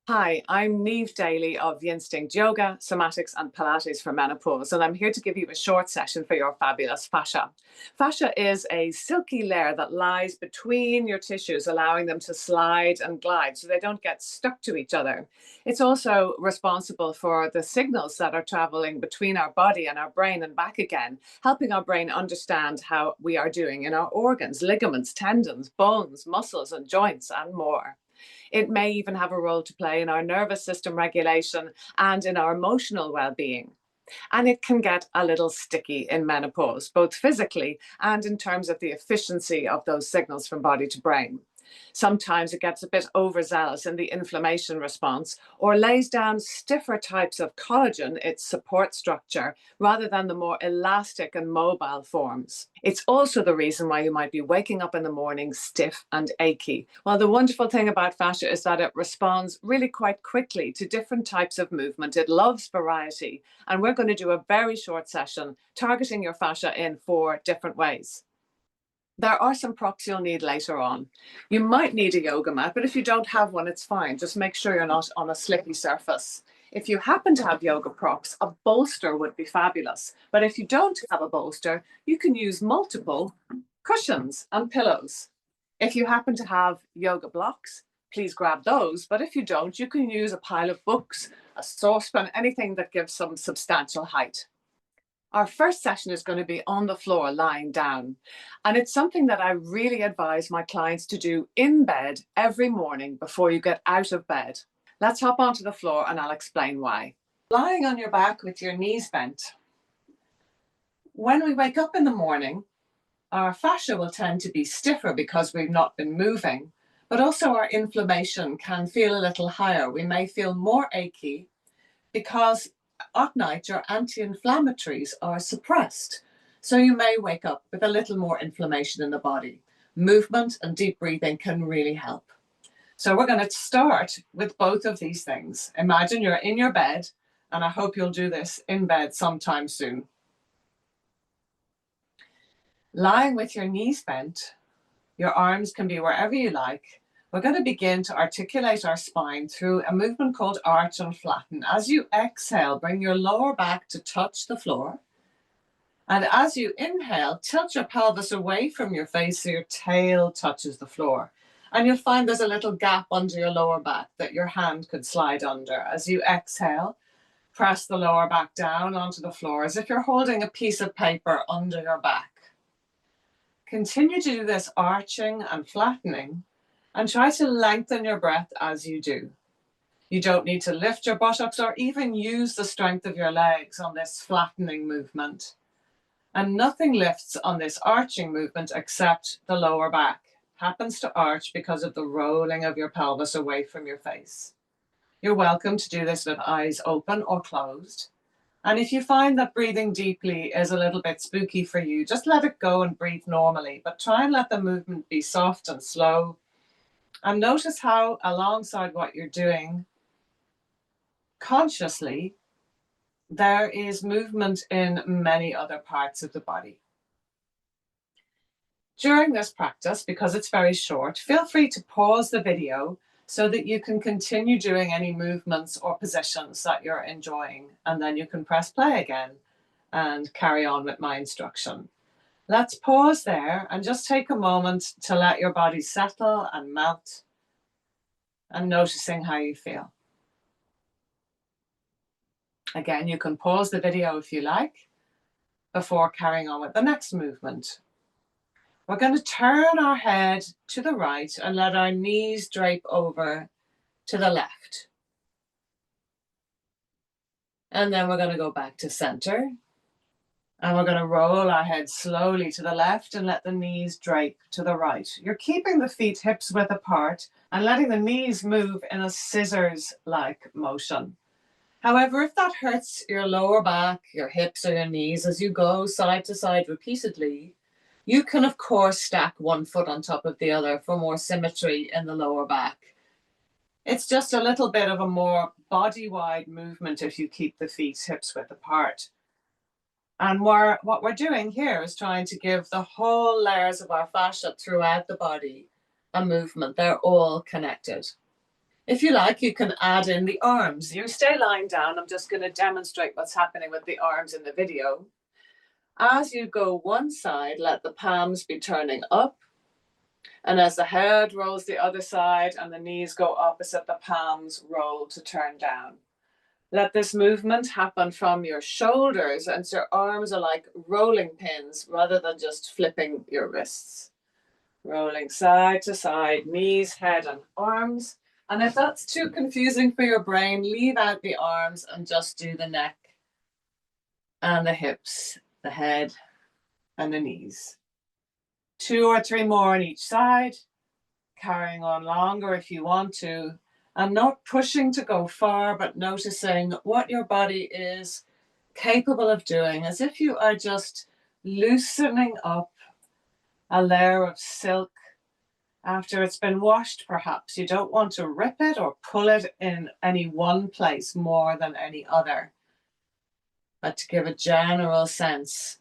Hi, I'm Neve Daly of the Instinct Yoga, Somatics and Pilates for Menopause, and I'm here to give you a short session for your fabulous fascia. Fascia is a silky layer that lies between your tissues, allowing them to slide and glide so they don't get stuck to each other. It's also responsible for the signals that are traveling between our body and our brain and back again, helping our brain understand how we are doing in our organs, ligaments, tendons, bones, muscles, and joints, and more. It may even have a role to play in our nervous system regulation and in our emotional well-being. And it can get a little sticky in menopause, both physically and in terms of the efficiency of those signals from body to brain. Sometimes it gets a bit overzealous in the inflammation response or lays down stiffer types of collagen, its support structure, rather than the more elastic and mobile forms. It's also the reason why you might be waking up in the morning stiff and achy. Well, the wonderful thing about fascia is that it responds really quite quickly to different types of movement. It loves variety, and we're going to do a very short session targeting your fascia in 4 different ways. There are some props you'll need later on. You might need a yoga mat, but if you don't have one, it's fine. Just make sure you're not on a slippy surface. If you happen to have yoga props, a bolster would be fabulous. But if you don't have a bolster, you can use multiple cushions and pillows. If you happen to have yoga blocks, please grab those. But if you don't, you can use a pile of books, a saucepan, anything that gives some substantial height. Our first session is going to be on the floor, lying down. And it's something that I really advise my clients to do in bed every morning before you get out of bed. Let's hop onto the floor and I'll explain why. Lying on your back with your knees bent. When we wake up in the morning, our fascia will tend to be stiffer because we've not been moving, but also our inflammation can feel a little higher. We may feel more achy because at night your anti-inflammatories are suppressed. So you may wake up with a little more inflammation in the body. Movement and deep breathing can really help. So we're going to start with both of these things. Imagine you're in your bed, and I hope you'll do this in bed sometime soon. Lying with your knees bent, your arms can be wherever you like. We're going to begin to articulate our spine through a movement called arch and flatten. As you exhale, bring your lower back to touch the floor. And as you inhale, tilt your pelvis away from your face so your tail touches the floor. And you'll find there's a little gap under your lower back that your hand could slide under. As you exhale, press the lower back down onto the floor as if you're holding a piece of paper under your back. Continue to do this arching and flattening, and try to lengthen your breath as you do. You don't need to lift your buttocks or even use the strength of your legs on this flattening movement. And nothing lifts on this arching movement except the lower back. Happens to arch because of the rolling of your pelvis away from your face. You're welcome to do this with eyes open or closed. And if you find that breathing deeply is a little bit spooky for you, just let it go and breathe normally, but try and let the movement be soft and slow. And notice how, alongside what you're doing consciously, there is movement in many other parts of the body. During this practice, because it's very short, feel free to pause the video so that you can continue doing any movements or positions that you're enjoying, and then you can press play again and carry on with my instruction. Let's pause there and just take a moment to let your body settle and melt, and noticing how you feel. Again, you can pause the video if you like before carrying on with the next movement. We're going to turn our head to the right and let our knees drape over to the left. And then we're going to go back to center. And we're going to roll our head slowly to the left and let the knees drape to the right. You're keeping the feet hips width apart and letting the knees move in a scissors-like motion. However, if that hurts your lower back, your hips or your knees as you go side to side repeatedly, you can of course stack one foot on top of the other for more symmetry in the lower back. It's just a little bit of a more body-wide movement if you keep the feet hips width apart. And what we're doing here is trying to give the whole layers of our fascia throughout the body a movement. They're all connected. If you like, you can add in the arms. You stay lying down. I'm just going to demonstrate what's happening with the arms in the video. As you go one side, let the palms be turning up. And as the head rolls the other side and the knees go opposite, the palms roll to turn down. Let this movement happen from your shoulders, and so your arms are like rolling pins rather than just flipping your wrists. Rolling side to side, knees, head, and arms. And if that's too confusing for your brain, leave out the arms and just do the neck and the hips, the head, and the knees. 2 or 3 more on each side, carrying on longer if you want to, and not pushing to go far, but noticing what your body is capable of doing, as if you are just loosening up a layer of silk after it's been washed, perhaps. You don't want to rip it or pull it in any one place more than any other, but to give a general sense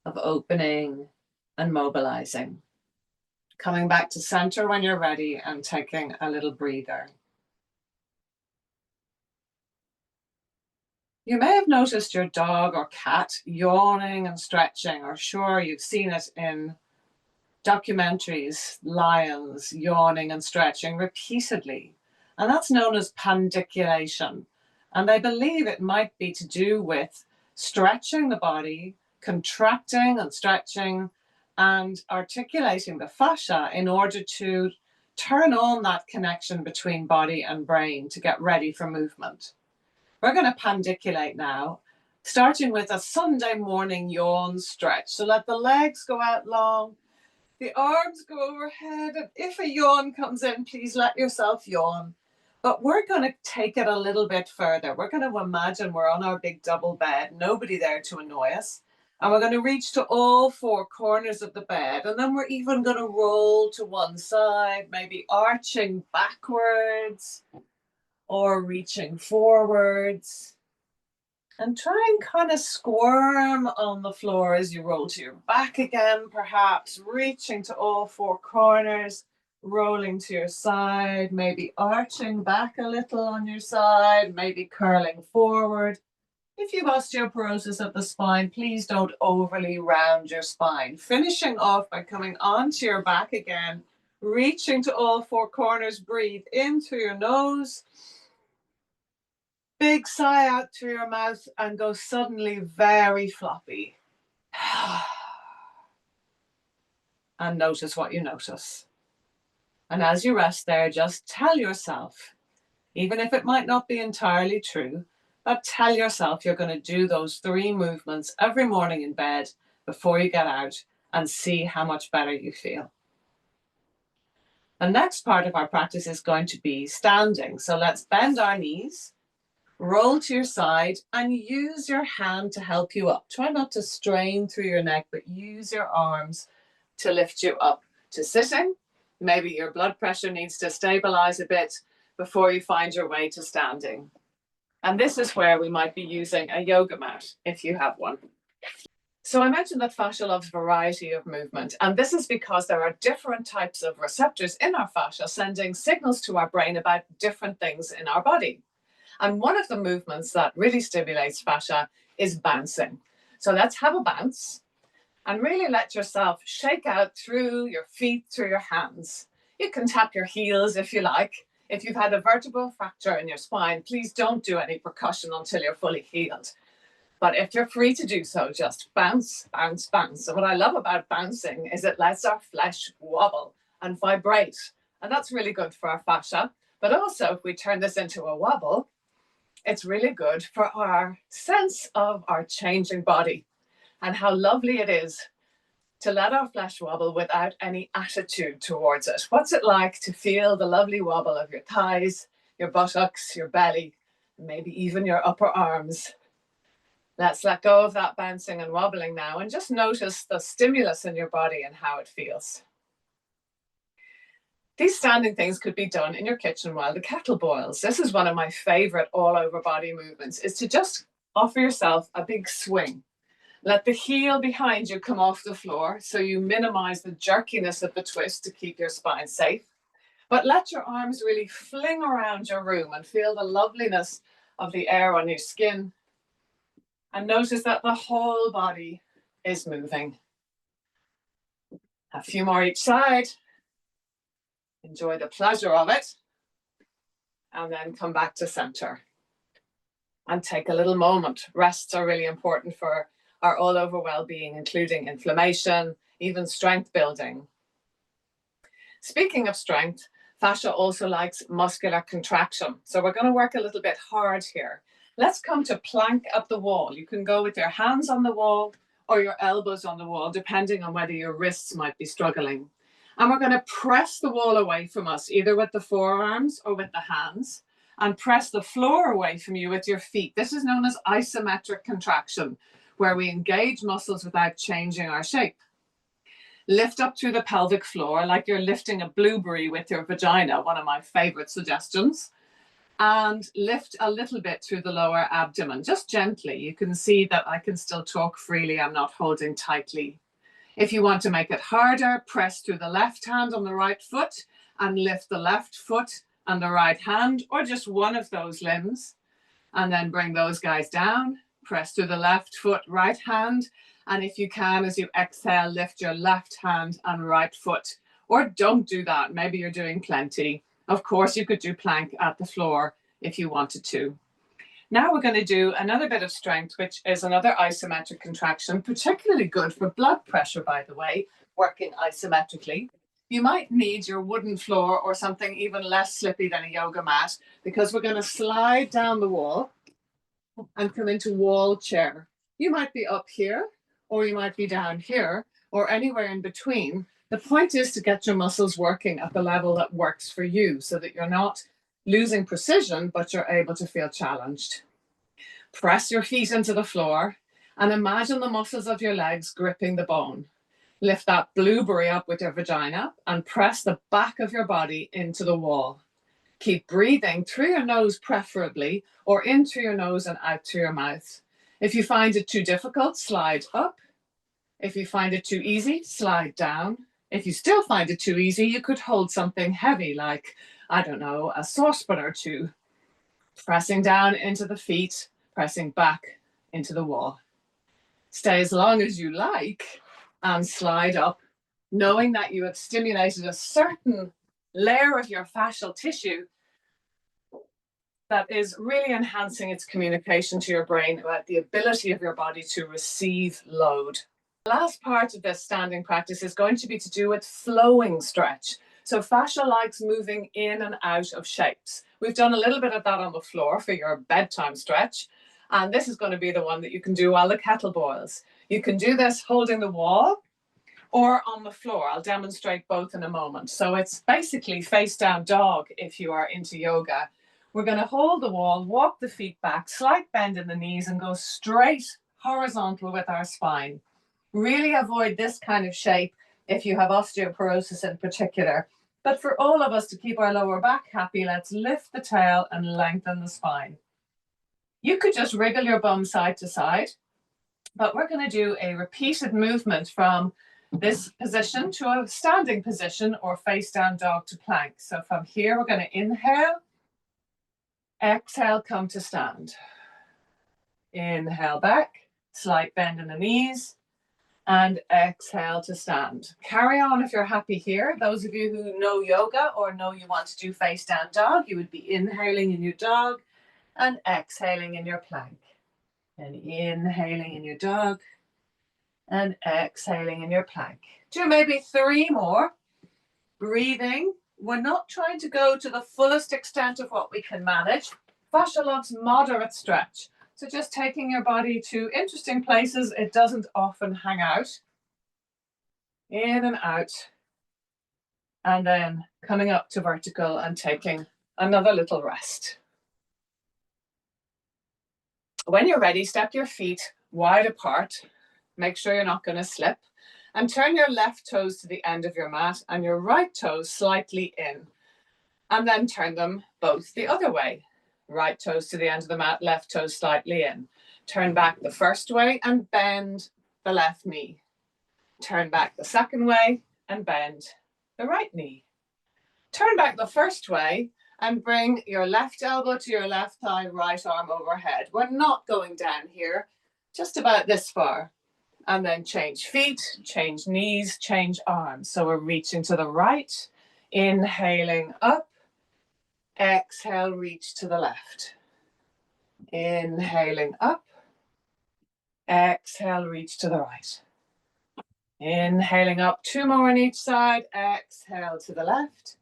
of opening and mobilizing. Coming back to center when you're ready and taking a little breather. You may have noticed your dog or cat yawning and stretching, or sure, you've seen it in documentaries, lions yawning and stretching repeatedly. And that's known as pandiculation. And I believe it might be to do with stretching the body, contracting and stretching, and articulating the fascia in order to turn on that connection between body and brain to get ready for movement. We're going to pandiculate now, starting with a Sunday morning yawn stretch. So let the legs go out long, the arms go overhead, and if a yawn comes in, please let yourself yawn. But we're going to take it a little bit further. We're going to imagine we're on our big double bed, nobody there to annoy us. And we're going to reach to all 4 corners of the bed. And then we're even going to roll to one side, maybe arching backwards or reaching forwards. And try and kind of squirm on the floor as you roll to your back again, perhaps reaching to all 4 corners, rolling to your side, maybe arching back a little on your side, maybe curling forward. If you have osteoporosis of the spine, please don't overly round your spine. Finishing off by coming onto your back again, reaching to all 4 corners, breathe in through your nose. Big sigh out through your mouth and go suddenly very floppy. And notice what you notice. And as you rest there, just tell yourself, even if it might not be entirely true, but tell yourself you're going to do those 3 movements every morning in bed before you get out and see how much better you feel. The next part of our practice is going to be standing. So let's bend our knees. Roll to your side and use your hand to help you up. Try not to strain through your neck, but use your arms to lift you up to sitting. Maybe your blood pressure needs to stabilize a bit before you find your way to standing. And this is where we might be using a yoga mat if you have one. So I mentioned that fascia loves variety of movement, and this is because there are different types of receptors in our fascia sending signals to our brain about different things in our body. And one of the movements that really stimulates fascia is bouncing. So let's have a bounce and really let yourself shake out through your feet, through your hands. You can tap your heels if you like. If you've had a vertebral fracture in your spine, please don't do any percussion until you're fully healed. But if you're free to do so, just bounce, bounce, bounce. So what I love about bouncing is it lets our flesh wobble and vibrate. And that's really good for our fascia. But also, if we turn this into a wobble, it's really good for our sense of our changing body and how lovely it is to let our flesh wobble without any attitude towards it. What's it like to feel the lovely wobble of your thighs, your buttocks, your belly, maybe even your upper arms? Let's let go of that bouncing and wobbling now and just notice the stimulus in your body and how it feels. These standing things could be done in your kitchen while the kettle boils. This is one of my favorite all over body movements, is to just offer yourself a big swing. Let the heel behind you come off the floor so you minimize the jerkiness of the twist to keep your spine safe. But let your arms really fling around your room and feel the loveliness of the air on your skin. And notice that the whole body is moving. A few more each side. Enjoy the pleasure of it. And then come back to center. And take a little moment. Rests are really important for our all-over well-being, including inflammation, even strength building. Speaking of strength, fascia also likes muscular contraction. So we're going to work a little bit hard here. Let's come to plank at the wall. You can go with your hands on the wall or your elbows on the wall, depending on whether your wrists might be struggling. And we're going to press the wall away from us, either with the forearms or with the hands, and press the floor away from you with your feet. This is known as isometric contraction, where we engage muscles without changing our shape. Lift up through the pelvic floor like you're lifting a blueberry with your vagina, one of my favorite suggestions. And lift a little bit through the lower abdomen, just gently. You can see that I can still talk freely. I'm not holding tightly. If you want to make it harder, press through the left hand on the right foot and lift the left foot and the right hand, or just one of those limbs. And then bring those guys down. Press through the left foot, right hand. And if you can, as you exhale, lift your left hand and right foot. Or don't do that. Maybe you're doing plenty. Of course, you could do plank at the floor if you wanted to. Now we're going to do another bit of strength, which is another isometric contraction, particularly good for blood pressure, by the way, working isometrically. You might need your wooden floor or something even less slippy than a yoga mat, because we're going to slide down the wall and come into wall chair. You might be up here, or you might be down here, or anywhere in between. The point is to get your muscles working at the level that works for you, so that you're not losing precision, but you're able to feel challenged. Press your feet into the floor and imagine the muscles of your legs gripping the bone. Lift that blueberry up with your vagina and press the back of your body into the wall. Keep breathing through your nose preferably, or in through your nose and out through your mouth. If you find it too difficult, slide up. If you find it too easy, slide down. If you still find it too easy, you could hold something heavy like, I don't know, a saucepan or two. Pressing down into the feet, pressing back into the wall. Stay as long as you like and slide up, knowing that you have stimulated a certain layer of your fascial tissue that is really enhancing its communication to your brain about the ability of your body to receive load. The last part of this standing practice is going to be to do with flowing stretch. So fascia likes moving in and out of shapes. We've done a little bit of that on the floor for your bedtime stretch. And this is going to be the one that you can do while the kettle boils. You can do this holding the wall or on the floor. I'll demonstrate both in a moment. So it's basically face down dog if you are into yoga. We're going to hold the wall, walk the feet back, slight bend in the knees, and go straight horizontal with our spine. Really avoid this kind of shape if you have osteoporosis in particular. But for all of us to keep our lower back happy, let's lift the tail and lengthen the spine. You could just wriggle your bum side to side, but we're going to do a repeated movement from this position to a standing position or face down dog to plank. So from here, we're going to inhale, exhale, come to stand. Inhale back, slight bend in the knees, and exhale to stand. Carry on if you're happy here. Those of you who know yoga or know you want to do face down dog, you would be inhaling in your dog and exhaling in your plank. And inhaling in your dog and exhaling in your plank. Do maybe 3 more. Breathing. We're not trying to go to the fullest extent of what we can manage. Fascia loves moderate stretch. So just taking your body to interesting places it doesn't often hang out. In and out. And then coming up to vertical and taking another little rest. When you're ready, step your feet wide apart. Make sure you're not going to slip. And turn your left toes to the end of your mat and your right toes slightly in. And then turn them both the other way. Right toes to the end of the mat, left toes slightly in. Turn back the first way and bend the left knee. Turn back the second way and bend the right knee. Turn back the first way and bring your left elbow to your left thigh, right arm overhead. We're not going down here, just about this far. And then change feet, change knees, change arms. So we're reaching to the right, inhaling up, exhale, reach to the left. Inhaling up, exhale, reach to the right. Inhaling up, 2 more on each side, exhale to the left.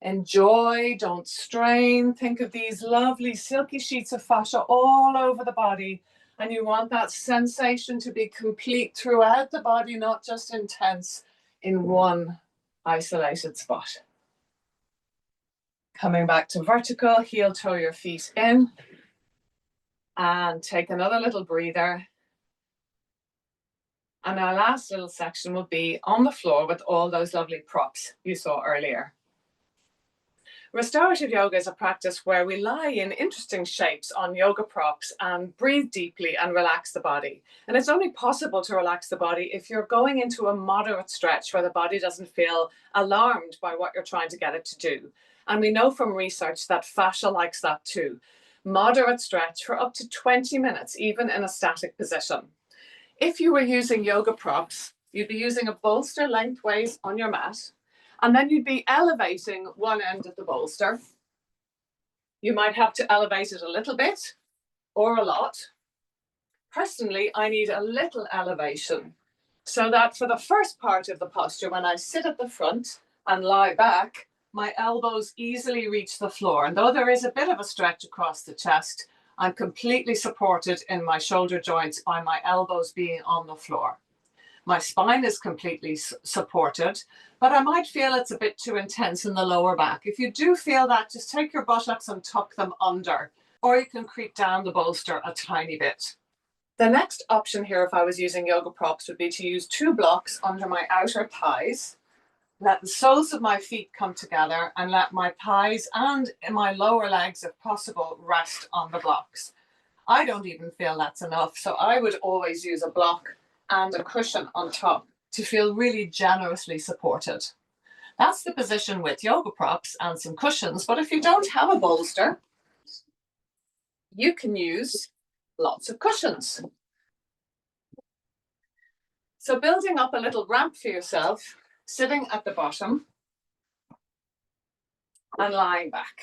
Enjoy, don't strain. Think of these lovely silky sheets of fascia all over the body. And you want that sensation to be complete throughout the body, not just intense in one isolated spot. Coming back to vertical, heel toe your feet in. And take another little breather. And our last little section will be on the floor with all those lovely props you saw earlier. Restorative yoga is a practice where we lie in interesting shapes on yoga props and breathe deeply and relax the body. And it's only possible to relax the body if you're going into a moderate stretch where the body doesn't feel alarmed by what you're trying to get it to do. And we know from research that fascia likes that too. Moderate stretch for up to 20 minutes, even in a static position. If you were using yoga props, you'd be using a bolster lengthways on your mat. And then you'd be elevating one end of the bolster. You might have to elevate it a little bit or a lot. Personally, I need a little elevation so that for the first part of the posture, when I sit at the front and lie back, my elbows easily reach the floor. And though there is a bit of a stretch across the chest, I'm completely supported in my shoulder joints by my elbows being on the floor. My spine is completely supported, but I might feel it's a bit too intense in the lower back. If you do feel that, just take your buttocks and tuck them under, or you can creep down the bolster a tiny bit. The next option here, if I was using yoga props, would be to use 2 blocks under my outer thighs. Let the soles of my feet come together and let my thighs and my lower legs, if possible, rest on the blocks. I don't even feel that's enough, so I would always use a block and a cushion on top to feel really generously supported. That's the position with yoga props and some cushions, but if you don't have a bolster, you can use lots of cushions. So building up a little ramp for yourself, sitting at the bottom and lying back.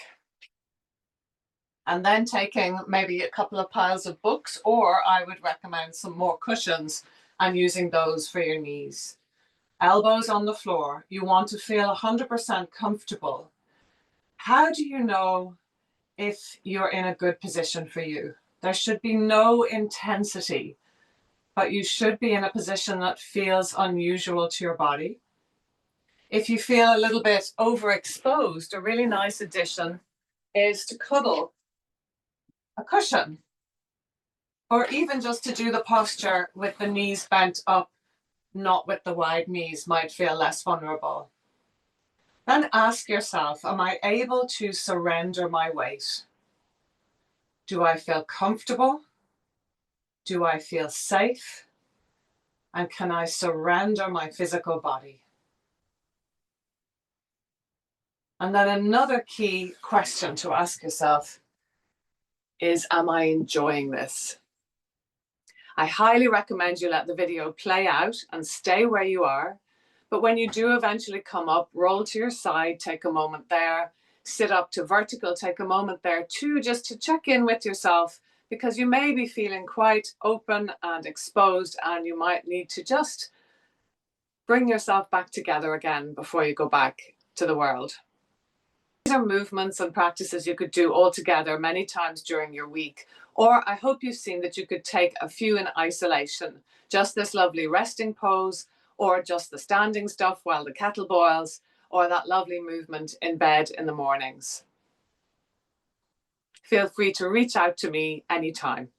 And then taking maybe a couple of piles of books, or I would recommend some more cushions and using those for your knees. Elbows on the floor. You want to feel 100% comfortable. How do you know if you're in a good position for you? There should be no intensity, but you should be in a position that feels unusual to your body. If you feel a little bit overexposed, a really nice addition is to cuddle a cushion, or even just to do the posture with the knees bent up, not with the wide knees, might feel less vulnerable. Then ask yourself, am I able to surrender my weight? Do I feel comfortable? Do I feel safe? And can I surrender my physical body? And then another key question to ask yourself is, am I enjoying this? I highly recommend you let the video play out and stay where you are. But when you do eventually come up, roll to your side, take a moment there, sit up to vertical, take a moment there too, just to check in with yourself, because you may be feeling quite open and exposed, and you might need to just bring yourself back together again before you go back to the world. These are movements and practices you could do all together many times during your week. Or I hope you've seen that you could take a few in isolation, just this lovely resting pose, or just the standing stuff while the kettle boils, or that lovely movement in bed in the mornings. Feel free to reach out to me anytime.